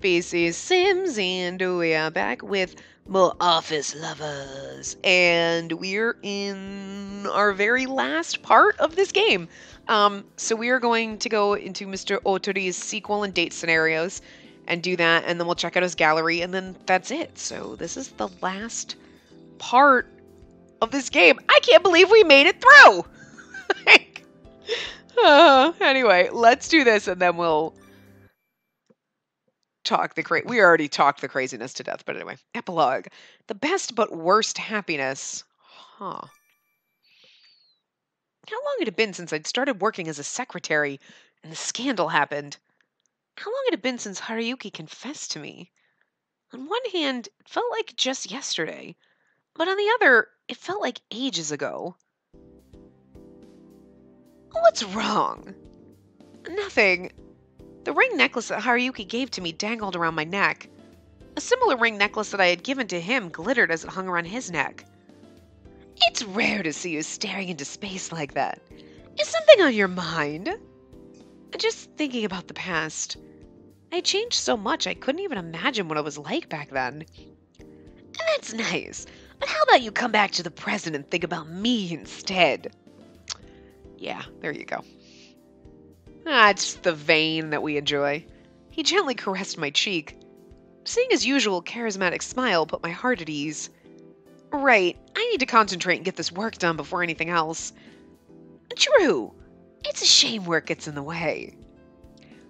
Spacey Sims, and we are back with more Office Lovers. And we're in our very last part of this game. So we are going to go into Mr. Otori's sequel and date scenarios and do that, and then we'll check out his gallery, and then that's it. So this is the last part of this game. I can't believe we made it through! Anyway, let's do this, and then we'll talk we already talked the craziness to death, but anyway. Epilogue. The best but worst happiness. Huh. How long had it been since I'd started working as a secretary and the scandal happened? How long had it been since Haruyuki confessed to me? On one hand, it felt like just yesterday, but on the other, it felt like ages ago. What's wrong? Nothing. The ring necklace that Haruyuki gave to me dangled around my neck. A similar ring necklace that I had given to him glittered as it hung around his neck. It's rare to see you staring into space like that. Is something on your mind? Just thinking about the past. I changed so much I couldn't even imagine what it was like back then. That's nice, but how about you come back to the present and think about me instead? Yeah, there you go. It's the vein that we enjoy. He gently caressed my cheek. Seeing his usual charismatic smile put my heart at ease. Right, I need to concentrate and get this work done before anything else. True. It's a shame work gets in the way.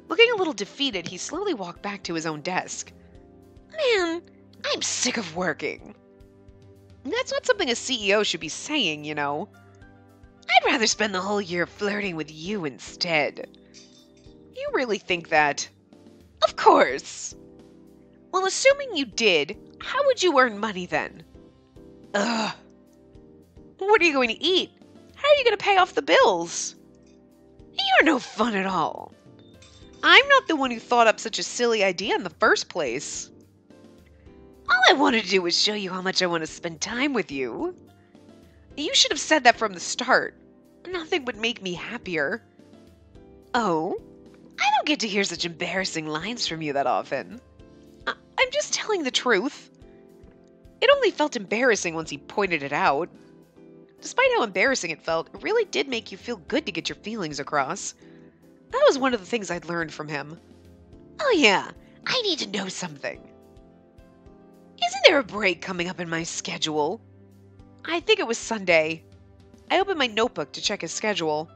Looking a little defeated, he slowly walked back to his own desk. Man, I'm sick of working. That's not something a CEO should be saying, you know. I'd rather spend the whole year flirting with you instead. You really think that? Of course. Well, assuming you did, how would you earn money then? Ugh. What are you going to eat? How are you going to pay off the bills? You're no fun at all. I'm not the one who thought up such a silly idea in the first place. All I wanted to do was show you how much I want to spend time with you. You should have said that from the start. Nothing would make me happier. Oh? I don't get to hear such embarrassing lines from you that often. I'm just telling the truth. It only felt embarrassing once he pointed it out. Despite how embarrassing it felt, it really did make you feel good to get your feelings across. That was one of the things I'd learned from him. Oh yeah, I need to know something. Isn't there a break coming up in my schedule? I think it was Sunday. I opened my notebook to check his schedule.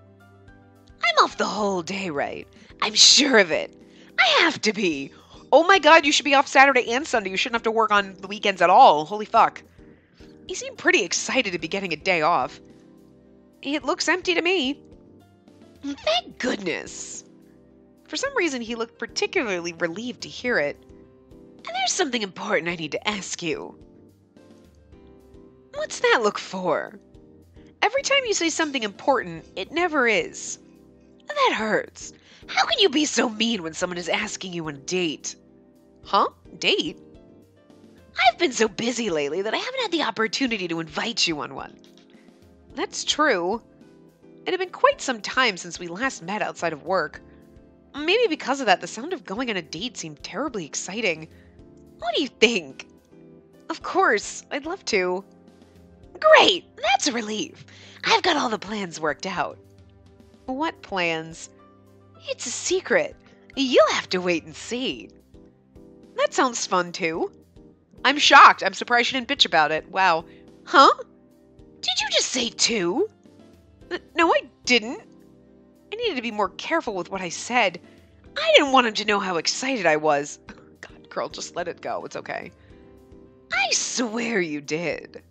I'm off the whole day, right? I'm sure of it. I have to be. Oh my god, you should be off Saturday and Sunday. You shouldn't have to work on the weekends at all. Holy fuck. He seemed pretty excited to be getting a day off. It looks empty to me. Thank goodness. For some reason, he looked particularly relieved to hear it. And there's something important I need to ask you. What's that look for? Every time you say something important, it never is. That hurts. How can you be so mean when someone is asking you on a date? Huh? Date? I've been so busy lately that I haven't had the opportunity to invite you on one. That's true. It had been quite some time since we last met outside of work. Maybe because of that, the sound of going on a date seemed terribly exciting. What do you think? Of course, I'd love to. Great, that's a relief. I've got all the plans worked out. What plans? It's a secret. You'll have to wait and see. That sounds fun too. I'm shocked. I'm surprised she didn't bitch about it. Wow. Huh? Did you just say two? No, I didn't. I needed to be more careful with what I said. I didn't want him to know how excited I was. God, girl, just let it go. It's okay. I swear you did.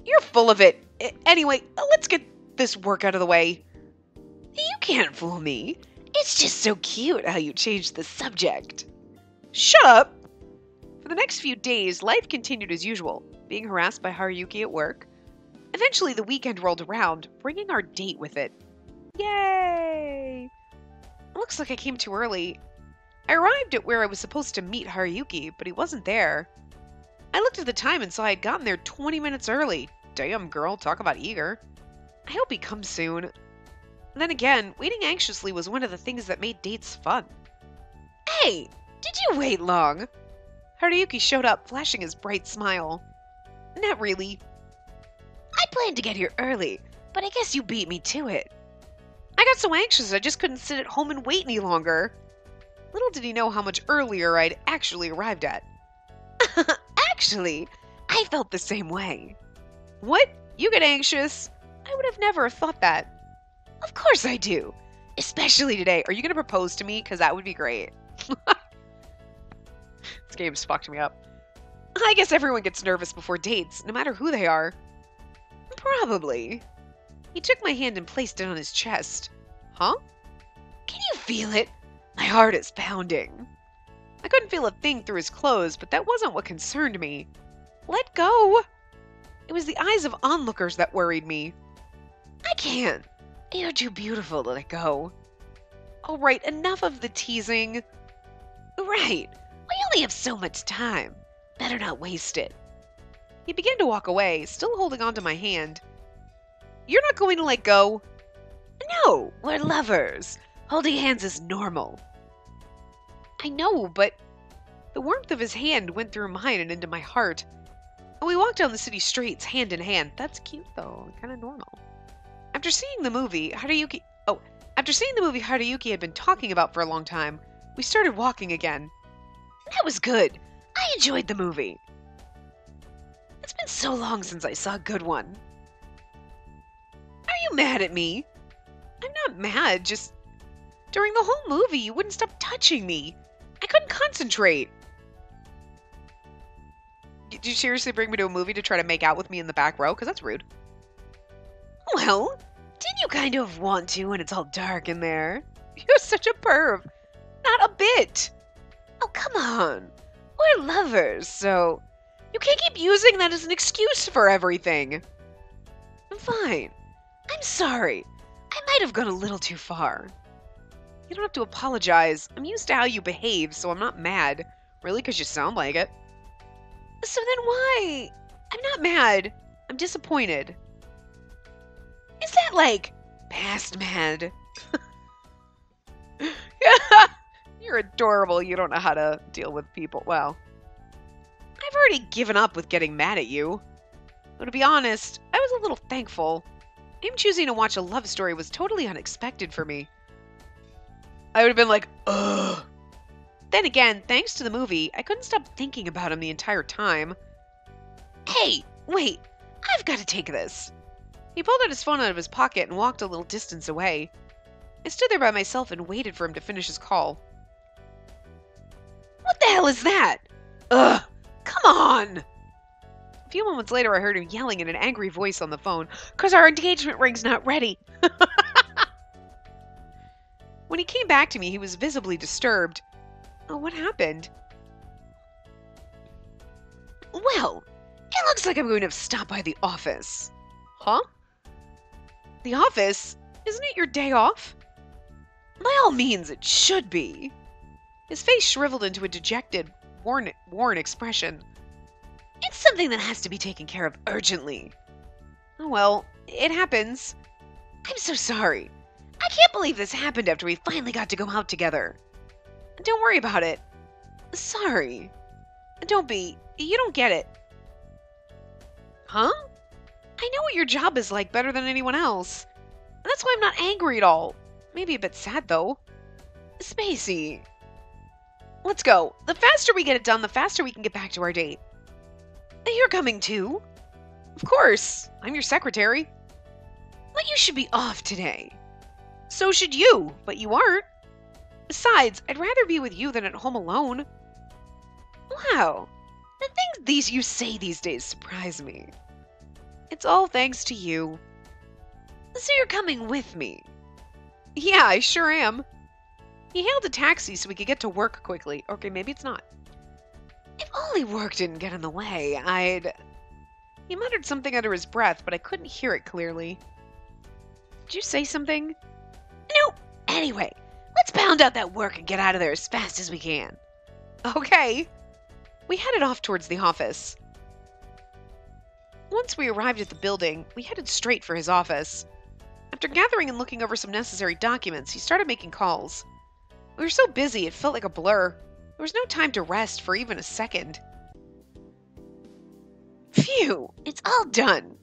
You're full of it. Anyway, let's get this work out of the way. You can't fool me. It's just so cute how you changed the subject. Shut up. For the next few days, life continued as usual, being harassed by Haruyuki at work. Eventually, the weekend rolled around, bringing our date with it. Yay! Looks like I came too early. I arrived at where I was supposed to meet Haruyuki, but he wasn't there. I looked at the time and saw I had gotten there 20 minutes early. Damn, girl, talk about eager. I hope he comes soon. Then again, waiting anxiously was one of the things that made dates fun. Hey, Did you wait long? Haruki showed up, flashing his bright smile. Not really. I planned to get here early, but I guess you beat me to it. I got so anxious I just couldn't sit at home and wait any longer. Little did he know how much earlier I'd actually arrived at. Actually, I felt the same way. What? You get anxious? I would have never thought that. Of course I do. Especially today. Are you going to propose to me? Because that would be great. This game's fucked me up. I guess everyone gets nervous before dates, no matter who they are. Probably. He took my hand and placed it on his chest. Huh? Can you feel it? My heart is pounding. I couldn't feel a thing through his clothes, but that wasn't what concerned me. Let go! It was the eyes of onlookers that worried me. I can't. You're too beautiful to let go. All right, enough of the teasing. Right. We only have so much time. Better not waste it. He began to walk away, still holding onto my hand. You're not going to let go? No, we're lovers. Holding hands is normal. I know, but the warmth of his hand went through mine and into my heart. And we walked down the city streets hand in hand. That's cute, though. Kind of normal. After seeing the movie Haruki had been talking about for a long time, we started walking again. That was good. I enjoyed the movie. It's been so long since I saw a good one. Are you mad at me? I'm not mad, just during the whole movie you wouldn't stop touching me. I couldn't concentrate. Did you seriously bring me to a movie to try to make out with me in the back row? Because that's rude. Well, didn't you kind of want to when it's all dark in there? You're such a perv. Not a bit. Oh, come on. We're lovers, so you can't keep using that as an excuse for everything. Fine. I'm sorry. I might have gone a little too far. You don't have to apologize. I'm used to how you behave, so I'm not mad. Really, because you sound like it. So then why? I'm not mad. I'm disappointed. Is that like past mad? You're adorable. You don't know how to deal with people. Well, I've already given up with getting mad at you. But to be honest, I was a little thankful. Him choosing to watch a love story was totally unexpected for me. I would have been like, ugh. Then again, thanks to the movie, I couldn't stop thinking about him the entire time. Hey, wait, I've got to take this. He pulled out his phone out of his pocket and walked a little distance away. I stood there by myself and waited for him to finish his call. What the hell is that? Ugh, come on! A few moments later, I heard him yelling in an angry voice on the phone, "'Cause our engagement ring's not ready." When he came back to me, he was visibly disturbed. Oh, what happened? Well, it looks like I'm going to stop by the office. Huh? The office? Isn't it your day off? By all means, it should be. His face shriveled into a dejected, worn expression. It's something that has to be taken care of urgently. Oh well, it happens. I'm so sorry. I can't believe this happened after we finally got to go out together. Don't worry about it. Sorry. Don't be. You don't get it. Huh? I know what your job is like better than anyone else. That's why I'm not angry at all. Maybe a bit sad, though. Spacey. Let's go. The faster we get it done, the faster we can get back to our date. You're coming too? Of course. I'm your secretary. But you should be off today. So should you, but you aren't. Besides, I'd rather be with you than at home alone. Wow. The things you say these days surprise me. It's all thanks to you. So you're coming with me? Yeah, I sure am. He hailed a taxi so we could get to work quickly. Okay, maybe it's not. If only work didn't get in the way, I'd... He muttered something under his breath, but I couldn't hear it clearly. Did you say something? No. Anyway, let's pound out that work and get out of there as fast as we can. Okay. We headed off towards the office. Once we arrived at the building, we headed straight for his office. After gathering and looking over some necessary documents, he started making calls. We were so busy, it felt like a blur. There was no time to rest for even a second. Phew, it's all done.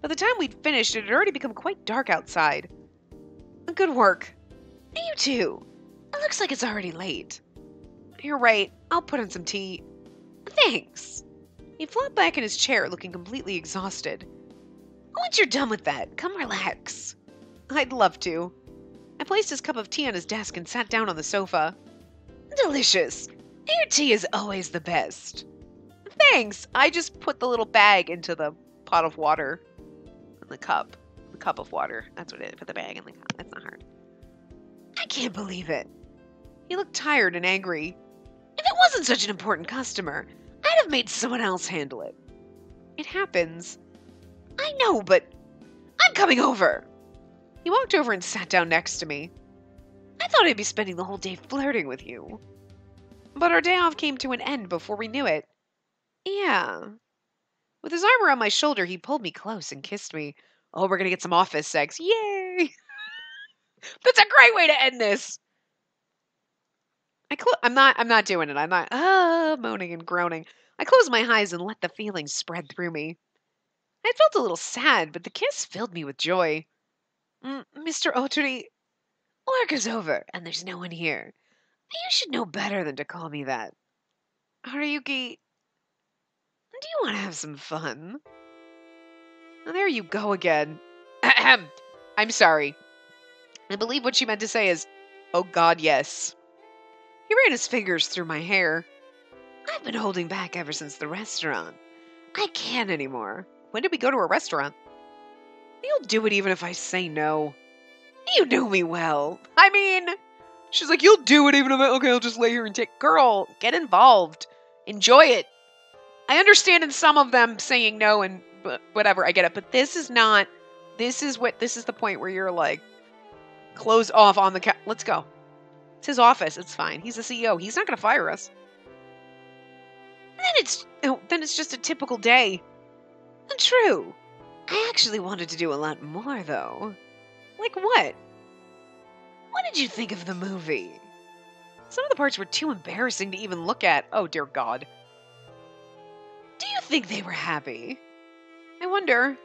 By the time we'd finished, it had already become quite dark outside. Good work. You too. It looks like it's already late. You're right. I'll put in some tea. Thanks. He flopped back in his chair, looking completely exhausted. Once you're done with that, come relax. I'd love to. I placed his cup of tea on his desk and sat down on the sofa. Delicious. Your tea is always the best. Thanks. I just put the little bag into the pot of water. The cup. The cup of water. That's what it is. Put the bag in the cup. That's not hard. I can't believe it. He looked tired and angry. If it wasn't such an important customer, I'd have made someone else handle it. It happens. I know, but I'm coming over. He walked over and sat down next to me. I thought I'd be spending the whole day flirting with you. But our day off came to an end before we knew it. Yeah. With his arm around my shoulder, he pulled me close and kissed me. Oh, we're gonna get some office sex. Yay! That's a great way to end this. I'm not doing it. I'm not moaning and groaning. I closed my eyes and let the feelings spread through me. I felt a little sad, but the kiss filled me with joy. Mr. Ottery, work is over, and there's no one here. You should know better than to call me that. Haruyuki, do you want to have some fun? Oh, there you go again. Ahem. I'm sorry. I believe what she meant to say is, oh God, yes. He ran his fingers through my hair. I've been holding back ever since the restaurant. I can't anymore. When did we go to a restaurant? You'll do it even if I say no. You know me well. I mean, she's like, you'll do it even if okay, I'll just lay here and take. Girl, get involved. Enjoy it. I understand in some of them saying no and whatever, I get it. But this is not, this is the point where you're like, close off on the let's go. It's his office. It's fine. He's the CEO. He's not going to fire us. Then it's just a typical day. True. I actually wanted to do a lot more, though. Like what? What did you think of the movie? Some of the parts were too embarrassing to even look at. Oh, dear God. Do you think they were happy? I wonder,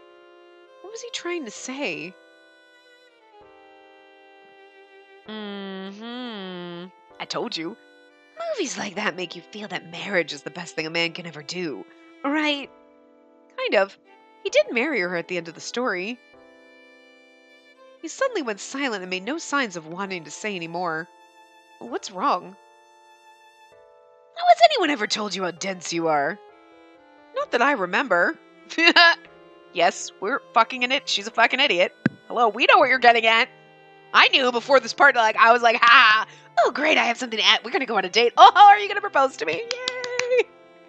what was he trying to say? I told you. Movies like that make you feel that marriage is the best thing a man can ever do. Right? Kind of. He did marry her at the end of the story. He suddenly went silent and made no signs of wanting to say any more. What's wrong? How has anyone ever told you how dense you are? Not that I remember. Yes, we're fucking an idiot. She's a fucking idiot. Hello, we know what you're getting at. I knew before this part, like, I was like, ha! Oh, great, I have something to add. We're going to go on a date. Oh, are you going to propose to me?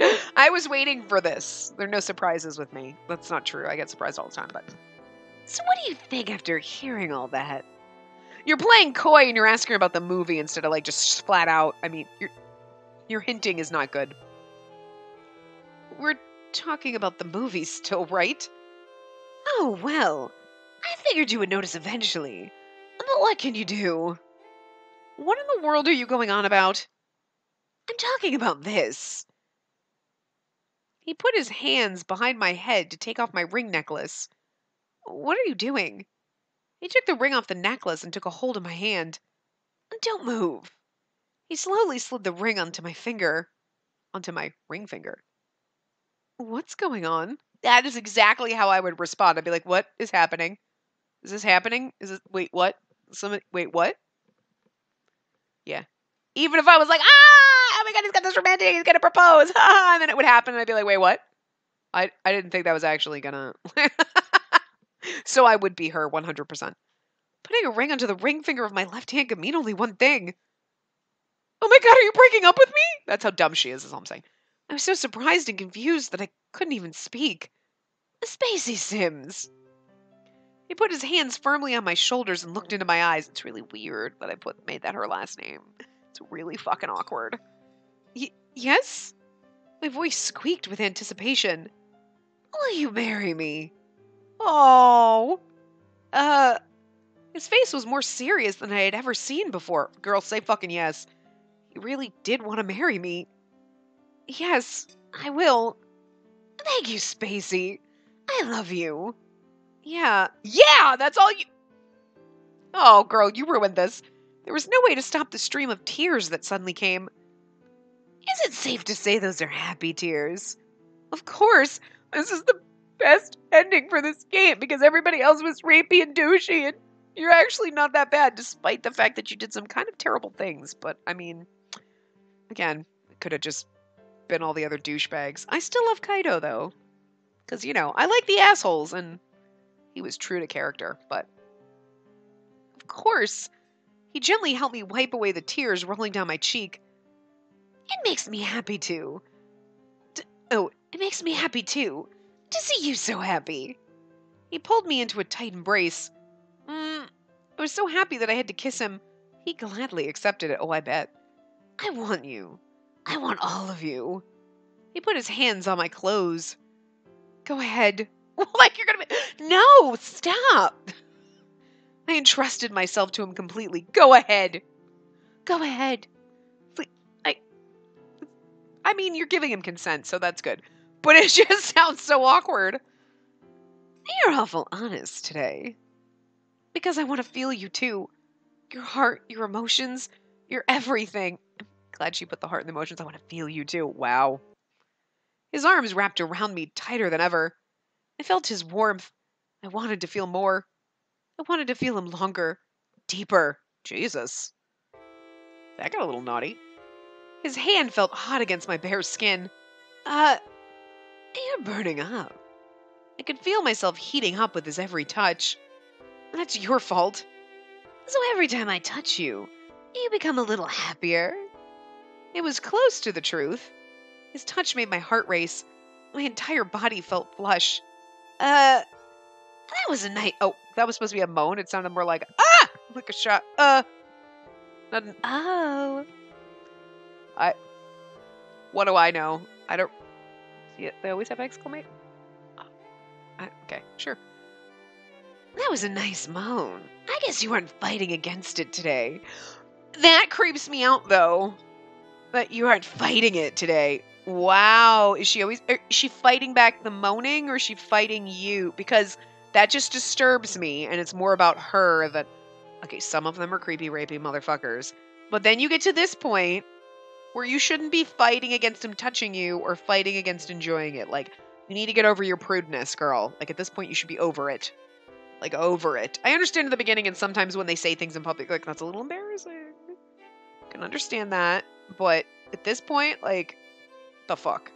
Yay! I was waiting for this. There are no surprises with me. That's not true. I get surprised all the time, but... So what do you think after hearing all that? You're playing coy and you're asking about the movie instead of, like, just flat out. I mean, your hinting is not good. We're talking about the movie still, right? Oh, well. I figured you would notice eventually. But what can you do? What in the world are you going on about? I'm talking about this. He put his hands behind my head to take off my ring necklace. What are you doing? He took the ring off the necklace and took a hold of my hand. Don't move. He slowly slid the ring onto my finger. Onto my ring finger. What's going on? That is exactly how I would respond. I'd be like, what is happening? Is this happening? Wait, what? Wait, what? Yeah. Even if I was like, oh my God, he's got this romantic, he's gonna propose, and then it would happen, and I'd be like, wait, what? I didn't think that was actually gonna. So I would be her 100%. Putting a ring onto the ring finger of my left hand could mean only one thing. Oh my God, are you breaking up with me? That's how dumb she is all I'm saying. I was so surprised and confused that I couldn't even speak. Spacey Sims. He put his hands firmly on my shoulders and looked into my eyes. It's really weird that I made that her last name. It's really fucking awkward. Yes? My voice squeaked with anticipation. Will you marry me? Oh. His face was more serious than I had ever seen before. Girl, say fucking yes. He really did want to marry me. Yes, I will. Thank you, Spacey. I love you. Yeah, that's all you... Oh, girl, you ruined this. There was no way to stop the stream of tears that suddenly came. Is it safe to say those are happy tears? Of course. This is the best ending for this game because everybody else was rapey and douchey, and you're actually not that bad, despite the fact that you did some kind of terrible things. But, I mean, again, it could have just been all the other douchebags. I still love Kaido, though. Because, you know, I like the assholes, and he was true to character. But, of course, he gently helped me wipe away the tears rolling down my cheek. It makes me happy, too. It makes me happy, too. To see you so happy. He pulled me into a tight embrace. I was so happy that I had to kiss him. He gladly accepted it. Oh, I bet. I want you. I want all of you. He put his hands on my clothes. Go ahead. Like you're gonna be... No, stop. I entrusted myself to him completely. Go ahead. Go ahead. I mean, you're giving him consent, so that's good. But it just sounds so awkward. You're awful honest today. Because I want to feel you too. Your heart, your emotions, your everything. I'm glad she put the heart and the emotions. I want to feel you too. Wow. His arms wrapped around me tighter than ever. I felt his warmth. I wanted to feel more. I wanted to feel him longer. Deeper. Jesus. That got a little naughty. His hand felt hot against my bare skin. You're burning up. I could feel myself heating up with his every touch. That's your fault. So every time I touch you, you become a little happier. It was close to the truth. His touch made my heart race. My entire body felt flush. That was a night. Oh, that was supposed to be a moan. It sounded more like, like a shot. Not an, oh. What do I know? I don't see it. They always have exclamation. Okay, sure. That was a nice moan. I guess you weren't fighting against it today. That creeps me out, though. That you aren't fighting it today. Wow. Is she fighting back the moaning, or is she fighting you? Because that just disturbs me, and it's more about her that, okay, some of them are creepy, rapey motherfuckers. But then you get to this point where you shouldn't be fighting against him touching you or fighting against enjoying it. Like, you need to get over your prudeness, girl. Like, at this point, you should be over it. Like, over it. I understand in the beginning, and sometimes when they say things in public, like, that's a little embarrassing. I can understand that. But at this point, like, the fuck?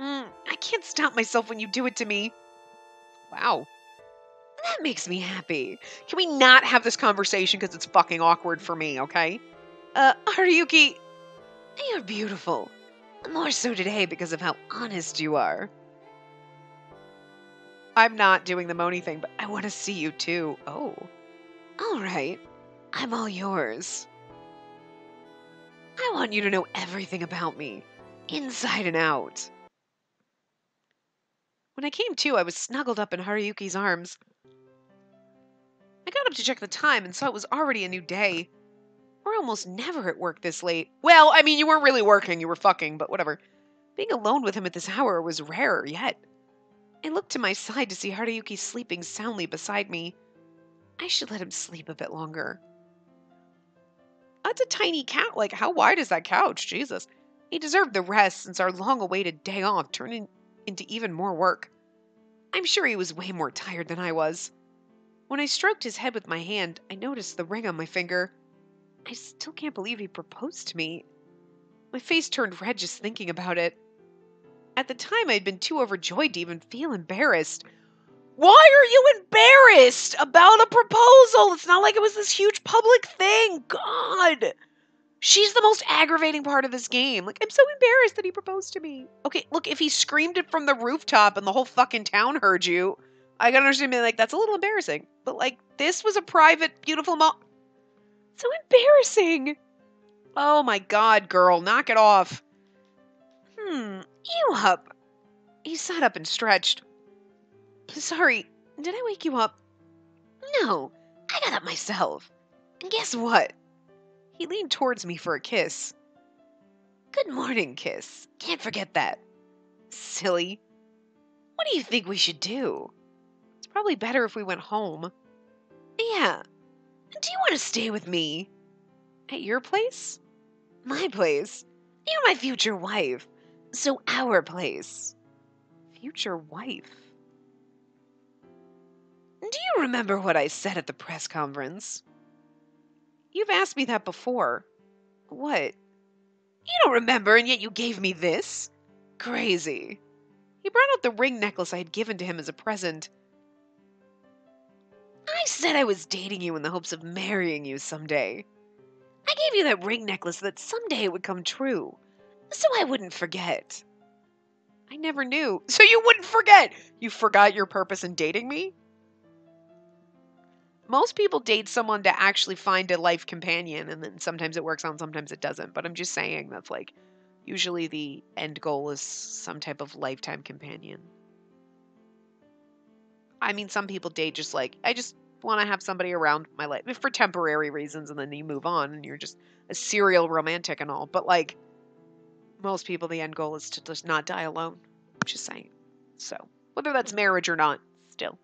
I can't stop myself when you do it to me. Wow. That makes me happy. Can we not have this conversation because it's fucking awkward for me, okay? Haruyuki, you're beautiful. More so today because of how honest you are. I'm not doing the moany thing, but I want to see you too. Oh. All right. I'm all yours. I want you to know everything about me, inside and out. When I came to, I was snuggled up in Haruyuki's arms. I got up to check the time and saw it was already a new day. We're almost never at work this late. Well, I mean, you weren't really working, you were fucking, but whatever. Being alone with him at this hour was rarer yet. I looked to my side to see Haruyuki sleeping soundly beside me. I should let him sleep a bit longer. That's a tiny couch. Like, how wide is that couch? Jesus. He deserved the rest since our long-awaited day off turned into even more work. I'm sure he was way more tired than I was. When I stroked his head with my hand, I noticed the ring on my finger. I still can't believe he proposed to me. My face turned red just thinking about it. At the time, I'd been too overjoyed to even feel embarrassed. Why are you embarrassed about a proposal? It's not like it was this huge public thing. God. She's the most aggravating part of this game. Like, I'm so embarrassed that he proposed to me. Okay, look, if he screamed it from the rooftop and the whole fucking town heard you, I can understand being like, that's a little embarrassing. But, like, this was a private, beautiful So embarrassing. Oh my God, girl, knock it off. You up. He sat up and stretched. Sorry, did I wake you up? No, I got up myself. And guess what? He leaned towards me for a kiss. Good morning, kiss. Can't forget that. Silly. What do you think we should do? It's probably better if we went home. Yeah. Do you want to stay with me? At your place? My place? You're my future wife. So our place. Future wife? Do you remember what I said at the press conference? You've asked me that before. What? You don't remember, and yet you gave me this? Crazy. He brought out the ring necklace I had given to him as a present. I said I was dating you in the hopes of marrying you someday. I gave you that ring necklace so that someday it would come true, so I wouldn't forget. I never knew. So you wouldn't forget! You forgot your purpose in dating me? Most people date someone to actually find a life companion, and then sometimes it works out and sometimes it doesn't. But I'm just saying that's like, usually the end goal is some type of lifetime companion. I mean, some people date just like, I just want to have somebody around my life for temporary reasons, and then you move on and you're just a serial romantic and all. But like, most people, the end goal is to just not die alone. I'm just saying. So, whether that's marriage or not, still.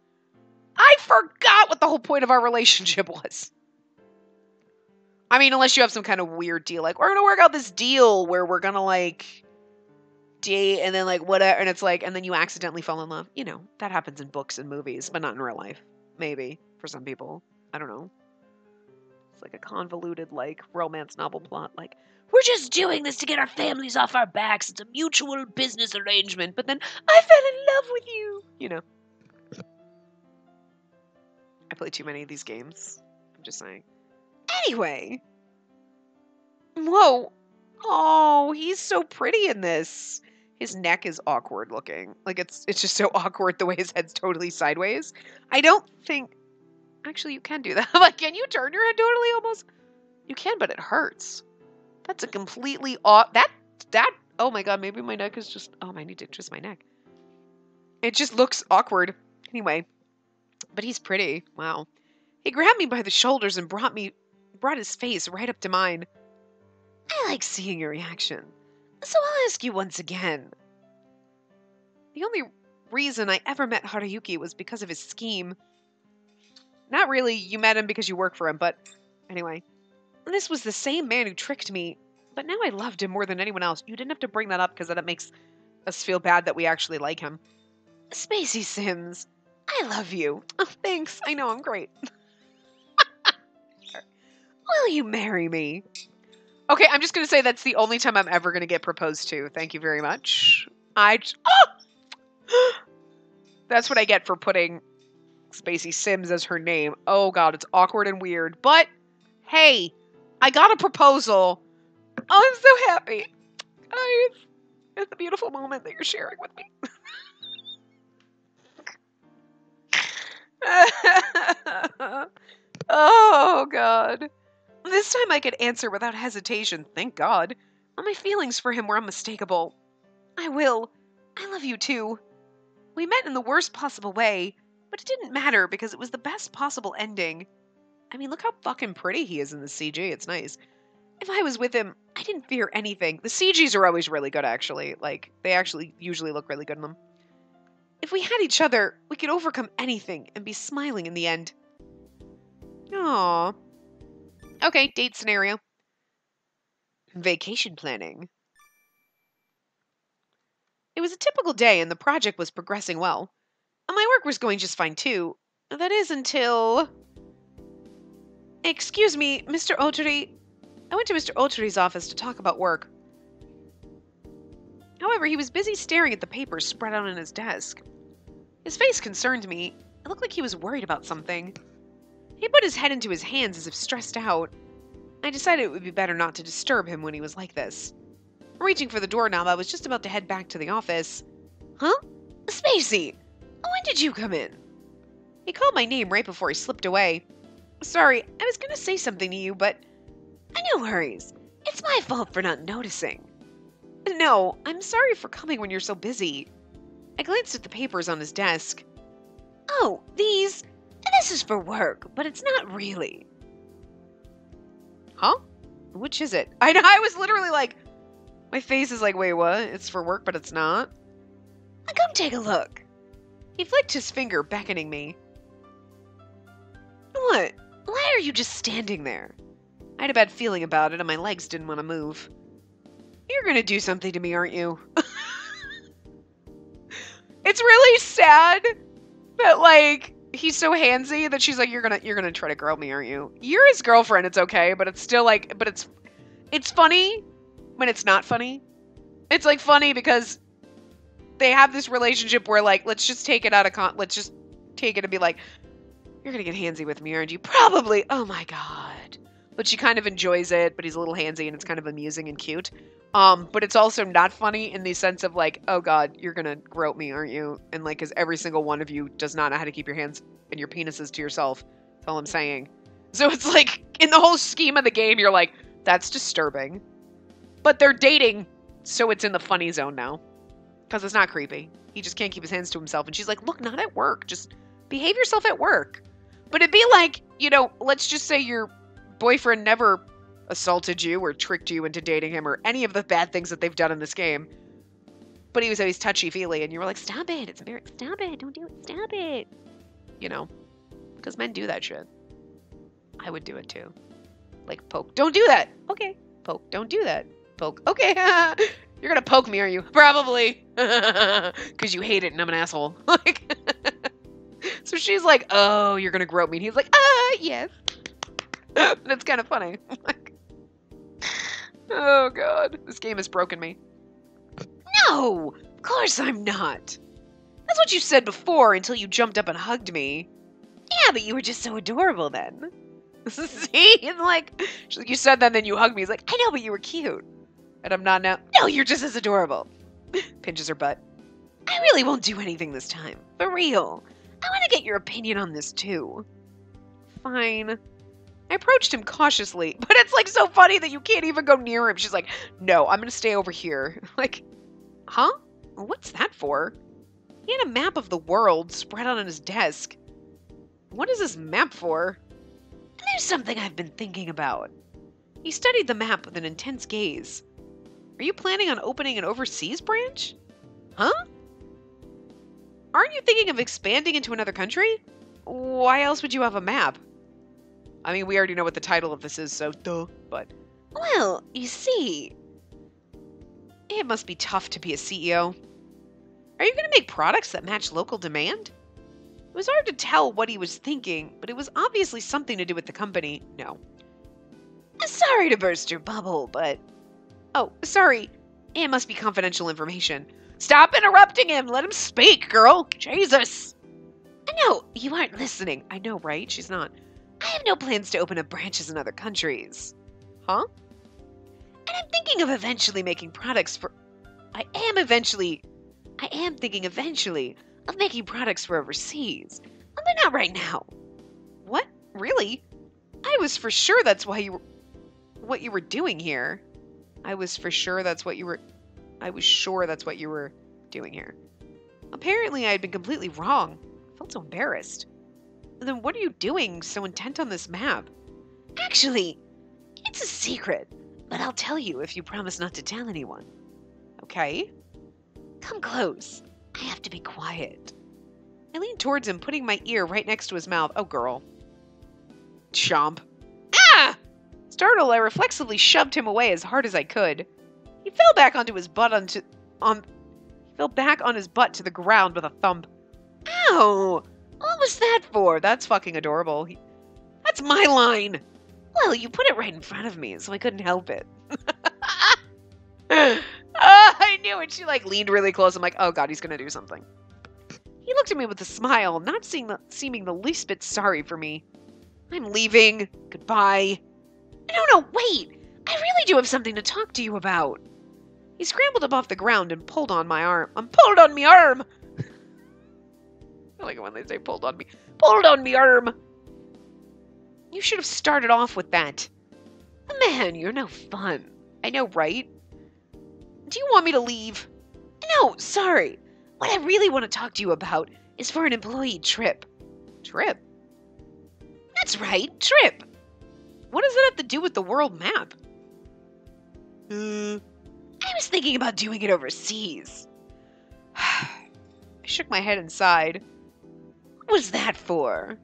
I forgot what the whole point of our relationship was. I mean, unless you have some kind of weird deal, like, we're going to work out this deal where we're going to, like, date and then, like, whatever, and it's like, and then you accidentally fall in love. You know, that happens in books and movies, but not in real life. Maybe, for some people. I don't know. It's like a convoluted, like, romance novel plot, like, we're just doing this to get our families off our backs. It's a mutual business arrangement, but then I fell in love with you. You know. I play too many of these games. I'm just saying. Anyway. Whoa. Oh, he's so pretty in this. His neck is awkward looking. Like, it's just so awkward the way his head's totally sideways. I don't think... Actually, you can do that. Like, can you turn your head totally almost? You can, but it hurts. That's a completely... Oh my god, maybe my neck is just... Oh, I need to twist my neck. It just looks awkward. Anyway. But he's pretty. Wow. He grabbed me by the shoulders and brought his face right up to mine. I like seeing your reaction. So I'll ask you once again. The only reason I ever met Haruyuki was because of his scheme. Not really, you met him because you work for him, but anyway. This was the same man who tricked me, but now I loved him more than anyone else. You didn't have to bring that up because that makes us feel bad that we actually like him. Spacey Sims. I love you. Oh, thanks. I know I'm great. Will you marry me? Okay, I'm just going to say that's the only time I'm ever going to get proposed to. Thank you very much. That's what I get for putting Spacey Sims as her name. Oh god, it's awkward and weird. But, hey, I got a proposal. Oh, I'm so happy. It's a beautiful moment that you're sharing with me. Oh, God. This time I could answer without hesitation, thank God. My feelings for him were unmistakable. I will. I love you too. We met in the worst possible way, but it didn't matter because it was the best possible ending. I mean, look how fucking pretty he is in the CG. It's nice. If I was with him, I didn't fear anything. The CGs are always really good, actually. Like, they actually usually look really good in them. If we had each other, we could overcome anything and be smiling in the end. Aww. Okay, date scenario. Vacation planning. It was a typical day and the project was progressing well. My work was going just fine too. That is until... Excuse me, Mr. Oteri. I went to Mr. Oteri's office to talk about work. However, he was busy staring at the papers spread out on his desk. His face concerned me. It looked like he was worried about something. He put his head into his hands as if stressed out. I decided it would be better not to disturb him when he was like this. Reaching for the doorknob, I was just about to head back to the office. Huh? Spacey! When did you come in? He called my name right before he slipped away. Sorry, I was going to say something to you, but... No worries. It's my fault for not noticing. No, I'm sorry for coming when you're so busy. I glanced at the papers on his desk. Oh, these... This is for work, but it's not really. Huh? Which is it? I know, I was literally like, my face is like, wait, what? It's for work, but it's not? Come take a look. He flicked his finger, beckoning me. What? Why are you just standing there? I had a bad feeling about it, and my legs didn't want to move. You're gonna do something to me, aren't you? It's really sad that, like, he's so handsy that she's like, you're gonna try to grope me, aren't you? You're his girlfriend, it's okay, but it's still like, but it's funny when it's not funny. It's like funny because they have this relationship where, like, let's just take it let's just take it and be like, you're gonna get handsy with me, aren't you? Probably. Oh my god. But she kind of enjoys it, but he's a little handsy and it's kind of amusing and cute. But it's also not funny in the sense of like, oh god, you're gonna grope me, aren't you? And like, cause every single one of you does not know how to keep your hands and your penises to yourself. That's all I'm saying. So it's like, in the whole scheme of the game, you're like, that's disturbing. But they're dating, so it's in the funny zone now. Because it's not creepy. He just can't keep his hands to himself. And she's like, look, not at work. Just behave yourself at work. But it'd be like, you know, let's just say your boyfriend never assaulted you or tricked you into dating him or any of the bad things that they've done in this game. But he was always touchy-feely. And you were like, stop it. It's embarrassing. Stop it. Don't do it. Stop it. You know, because men do that shit. I would do it too. Like, poke. Don't do that. Okay. Poke. Don't do that. Poke. Okay. You're gonna poke me, are you? Probably. Because you hate it and I'm an asshole. Like, so she's like, oh, you're gonna grope me. And he's like, yes. That's kind of funny. Like, oh, God. This game has broken me. No! Of course I'm not. That's what you said before until you jumped up and hugged me. Yeah, but you were just so adorable then. See? And like, she's like, you said that and then you hugged me. He's like, I know, but you were cute. And I'm not now. No, you're just as adorable. Pinches her butt. I really won't do anything this time. For real. I want to get your opinion on this too. Fine. I approached him cautiously, but it's like so funny that you can't even go near him. She's like, no, I'm going to stay over here. Like, huh? What's that for? He had a map of the world spread out on his desk. What is this map for? There's something I've been thinking about. He studied the map with an intense gaze. Are you planning on opening an overseas branch? Huh? Aren't you thinking of expanding into another country? Why else would you have a map? I mean, we already know what the title of this is, so duh, but... Well, you see... It must be tough to be a CEO. Are you going to make products that match local demand? It was hard to tell what he was thinking, but it was obviously something to do with the company. No. Sorry to burst your bubble, but... Oh, sorry. It must be confidential information. Stop interrupting him! Let him speak, girl! Jesus! No, you aren't listening. I know, right? She's not. I have no plans to open up branches in other countries. Huh? And I'm thinking of eventually making products for... I am thinking eventually of making products for overseas. But not right now. What? Really? I was for sure that's why you were... What you were doing here. I was sure that's what you were doing here. Apparently I had been completely wrong. I felt so embarrassed. And then what are you doing so intent on this map? Actually, it's a secret, but I'll tell you if you promise not to tell anyone. Okay? Come close. I have to be quiet. I leaned towards him, putting my ear right next to his mouth. Oh, girl. Chomp. Ah! Startled, I reflexively shoved him away as hard as I could. He fell back onto his butt he fell back on his butt to the ground with a thump. Ow! What was that for? That's fucking adorable. That's my line. Well, you put it right in front of me, so I couldn't help it. I knew it. She like leaned really close. I'm like, oh god, he's gonna do something. He looked at me with a smile, not seeming the least bit sorry for me. I'm leaving. Goodbye. No, wait. I really do have something to talk to you about. He scrambled up off the ground and pulled on my arm. Pulled on me arm! I like it when they say pulled on me. Pulled on me arm! You should have started off with that. Man, you're no fun. I know, right? Do you want me to leave? No, sorry. What I really want to talk to you about is for an employee trip. Trip? That's right, trip. What does that have to do with the world map? I was thinking about doing it overseas. I shook my head and sighed. What was that for?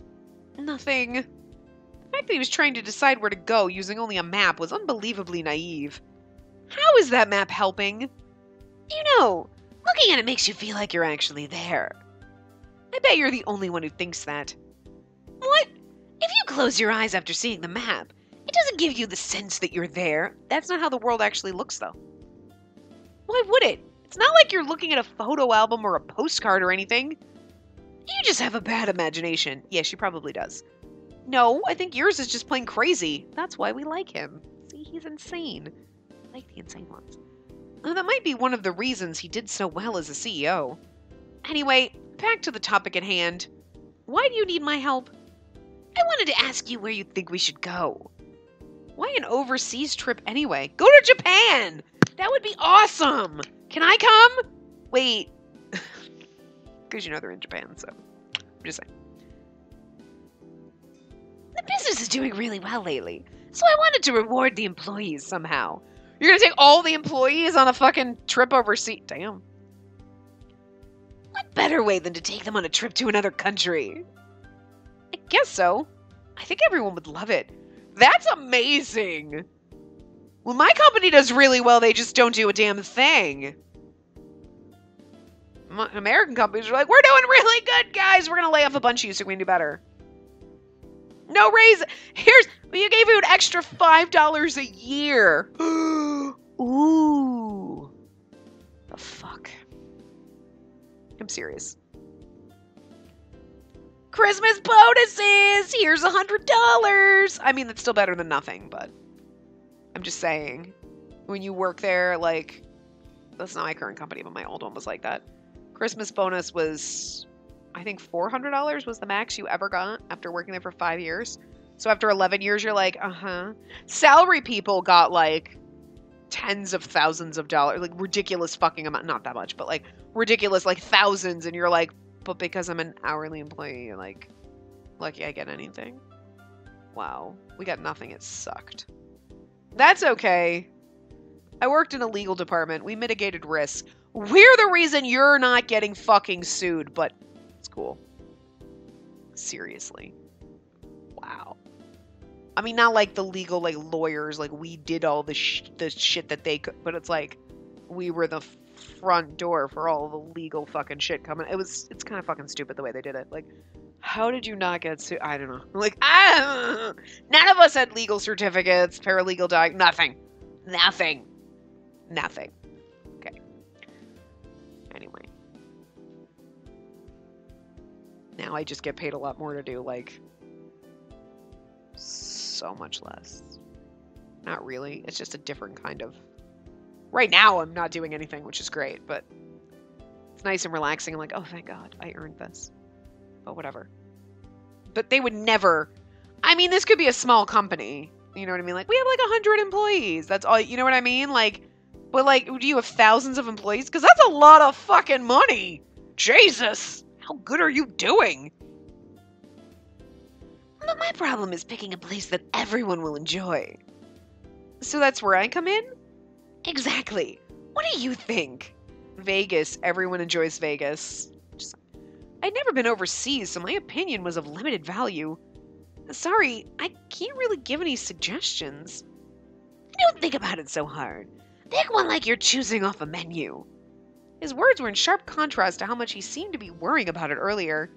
Nothing. The fact that he was trying to decide where to go using only a map was unbelievably naive. How is that map helping? You know, looking at it makes you feel like you're actually there. I bet you're the only one who thinks that. What? If you close your eyes after seeing the map, it doesn't give you the sense that you're there. That's not how the world actually looks, though. Why would it? It's not like you're looking at a photo album or a postcard or anything. You just have a bad imagination. Yeah, she probably does. No, I think yours is just plain crazy. That's why we like him. See, he's insane. I like the insane ones. Well, that might be one of the reasons he did so well as a CEO. Anyway, back to the topic at hand. Why do you need my help? I wanted to ask you where you think we should go. Why an overseas trip anyway? Go to Japan! That would be awesome! Can I come? Wait. Because you know they're in Japan, so I'm just saying. The business is doing really well lately, so I wanted to reward the employees somehow. You're gonna take all the employees on a fucking trip overseas? Damn. What better way than to take them on a trip to another country? I guess so. I think everyone would love it. That's amazing! When my company does really well, they just don't do a damn thing. American companies are like, we're doing really good, guys. We're going to lay off a bunch of you so we can do better. No raise. You gave you an extra $5 a year. Ooh. The fuck. I'm serious. Christmas bonuses. Here's $100. I mean, that's still better than nothing, but I'm just saying. When you work there, like, that's not my current company, but my old one was like that. Christmas bonus was, I think $400 was the max you ever got after working there for 5 years. So after 11 years, you're like, Salary people got like tens of thousands of dollars, like ridiculous fucking amount, not that much, but like ridiculous, like thousands. And you're like, but because I'm an hourly employee, like, lucky I get anything. Wow. We got nothing. It sucked. That's okay. I worked in a legal department. We mitigated risk. We're the reason you're not getting fucking sued, but it's cool. Seriously. Wow. I mean, not like the legal, like, lawyers, like, we did all the shit that they could, but it's like, we were the front door for all the legal fucking shit coming. It's kind of fucking stupid the way they did it. Like, how did you not get sued? I don't know. Like, none of us had legal certificates, paralegal nothing. Nothing. Okay. Anyway. Now I just get paid a lot more to do, like, so much less. Not really. It's just a different kind of... Right now I'm not doing anything, which is great, but it's nice and relaxing. I'm like, oh, thank God, I earned this. But whatever. But they would never... I mean, this could be a small company. You know what I mean? Like, we have like 100 employees. That's all, you know what I mean? Like, but like, do you have thousands of employees? Because that's a lot of fucking money. Jesus. How good are you doing? But my problem is picking a place that everyone will enjoy. So that's where I come in? Exactly. What do you think? Vegas. Everyone enjoys Vegas. I'd never been overseas, so my opinion was of limited value. Sorry, I can't really give any suggestions. Don't think about it so hard. Pick one like you're choosing off a menu. His words were in sharp contrast to how much he seemed to be worrying about it earlier.